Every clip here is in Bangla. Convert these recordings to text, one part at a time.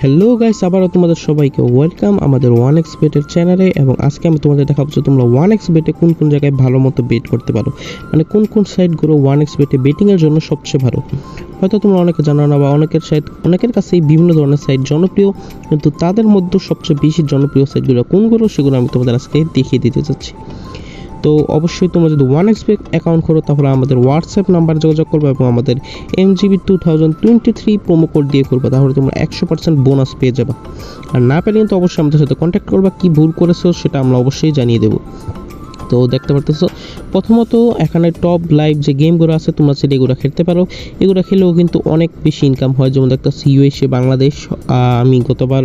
হ্যালো গাইস, আবারও তোমাদের সবাইকে ওয়েলকাম আমাদের 1xBet এর চ্যানেলে। এবং আজকে আমি তোমাদের দেখাবো যে তোমরা 1xBet এ কোন কোন জায়গায় ভালো মতো বেট করতে পারো, মানে কোন কোন সাইটগুলো 1xBet এ বেটিংয়ের জন্য সবচেয়ে ভালো। হয়তো তোমরা অনেকে জানো না, বা অনেকের কাছেই বিভিন্ন ধরনের সাইট জনপ্রিয়, কিন্তু তাদের মধ্যে সবচেয়ে বেশি জনপ্রিয় সাইটগুলো কোনগুলো সেগুলো আমি তোমাদের আজকে দেখিয়ে দিতে চাচ্ছি। তো অবশ্যই তোমরা যদি 1xBet অ্যাকাউন্ট করো তাহলে আমাদের হোয়াটসঅ্যাপ নাম্বার যোগাযোগ করবে এবং আমাদের MGB2023 প্রোমো কোড দিয়ে করবে, তাহলে তোমরা 100% বোনাস পেয়ে যাবে। আর না পেলে কিন্তু অবশ্যই আমাদের সাথে কন্ট্যাক্ট করবা, কি ভুল করেছো সেটা আমরা অবশ্যই জানিয়ে দেবো। তো দেখতে পারতেছো, প্রথমত এখানে টপ লাইভ যে গেমগুলো আছে তোমরা সেটা এগুলো খেলতে পারো। এগুলো খেলেও কিন্তু অনেক বেশি ইনকাম হয়। যেমন দেখতেছি ইউএসএ বাংলাদেশ, আমি গতবার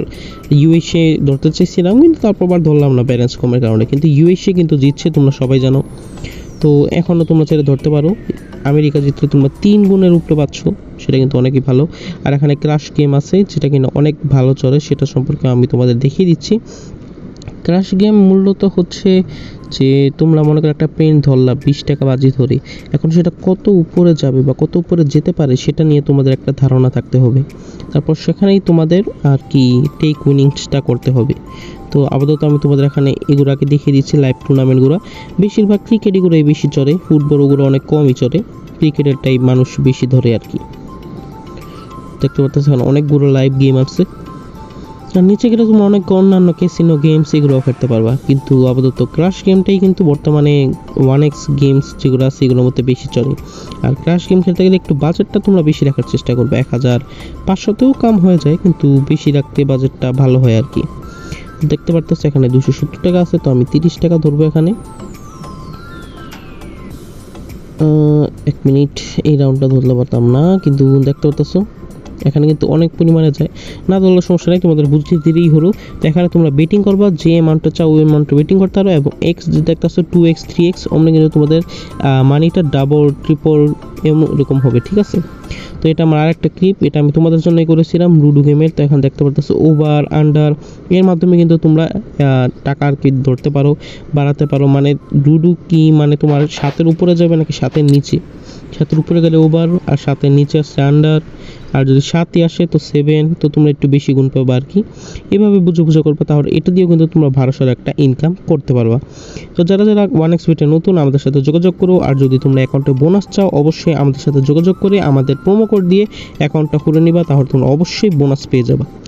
ইউএসএ ধরতে চাইছিলাম কিন্তু তারপর আবার ধরলাম না ব্যালেন্স কমের কারণে, কিন্তু ইউএসএ কিন্তু জিতছে, তোমরা সবাই জানো। তো এখনও তোমরা ছেড়ে ধরতে পারো, আমেরিকা জিতলে তোমরা 3 গুণের উপরে পাচ্ছ, সেটা কিন্তু অনেকই ভালো। আর এখানে ক্রাশ গেম আছে যেটা কিনা অনেক ভালো চলে, সেটা সম্পর্কে আমি তোমাদের দেখিয়ে দিচ্ছি। ক্রাশ গেম মূলত হচ্ছে যে তোমরা মনে করো একটা পেন ধরলা 20 টাকা বাজি ধরে, এখন সেটা কত উপরে যাবে বা কত উপরে যেতে পারে সেটা নিয়ে তোমাদের একটা ধারণা থাকতে হবে। তারপর সেখানেই তোমাদের আর কি টেক উইনিংসটা করতে হবে। তো আপাতত আমি তোমাদের এখানে এগুলোকে দেখিয়ে দিচ্ছি লাইভ টুর্নামেন্টগুলো। বেশিরভাগ ক্রিকেট এগুলোই বেশি চলে, ফুটবল ওগুলো অনেক কমই চলে, ক্রিকেটেরটাই মানুষ বেশি ধরে আর কি। দেখতে পাচ্ছ এখানে অনেকগুলো লাইভ গেম আছে। আর নিচে গেলে তুমি অনেক অন্যান্য ক্যাসিনো গেমস এগুলোও খেলতে পারবা, কিন্তু আপাতত ক্রাশ গেমটাই কিন্তু বর্তমানে 1x গেমস যেগুলো আছে এগুলোর মধ্যে বেশি চলে। আর ক্রাশ গেম খেলতে গেলে একটু বাজেটটা তোমরা বেশি রাখার চেষ্টা করবে, 1500তেও কম হয়ে যায়, কিন্তু বেশি রাখতে বাজেটটা ভালো হয় আর কি। দেখতে পারতেছ এখানে 270 টাকা আছে, তো আমি 30 টাকা ধরবো এখানে। 1 মিনিট, এই রাউন্ডটা ধরতে পারতাম না, কিন্তু দেখতে পারতেছো এখানে কিন্তু অনেক পরিমাণে যায়। না ধরলে সমস্যা নেই, তোমাদের বুঝতে দিলেই হলো। তো এখানে তোমরা বেটিং করবা, যে অ্যামাউন্টটা চাও ওই অ্যামাউন্টে বেটিং করতে পারো, এবং এক্স যে দেখতেছো 2x 3x অমনি কিন্তু তোমাদের মানিটা ডাবল ট্রিপল এরকম হবে, ঠিক আছে। তো এটা আমার আরেকটা ক্লিপ, এটা আমি তোমাদের জন্যই করেছিলাম লুডো গেমের। তো এখন দেখতে পারতেছো ওভার আন্ডার এর মাধ্যমে কিন্তু তোমরা টাকা আর কি ধরতে পারো, বাড়াতে পারো। মানে লুডো কি মানে তোমার 7-এর উপরে যাবে নাকি 7-এর নিচে, 7-এর উপরে গেলে ওভার, আর 7-এর নিচে আসছে আন্ডার, আর যদি 7ই আসে তো 7, তো তোমরা একটু বেশি গুণ পাবে আর কি। এভাবে বুঝে করবে, তাহলে এটা দিয়েও কিন্তু তোমরা ভারসার একটা ইনকাম করতে পারবা। তো যারা 1xBet-এ নতুন আমাদের সাথে যোগাযোগ করো, আর যদি তোমরা অ্যাকাউন্টে বোনাস চাও অবশ্যই আমাদের সাথে যোগাযোগ করে আমাদের প্রোমো কোড দিয়ে অ্যাকাউন্টটা খুলে নিবা, তাহলে তোমরা অবশ্যই বোনাস পেয়ে যাবে।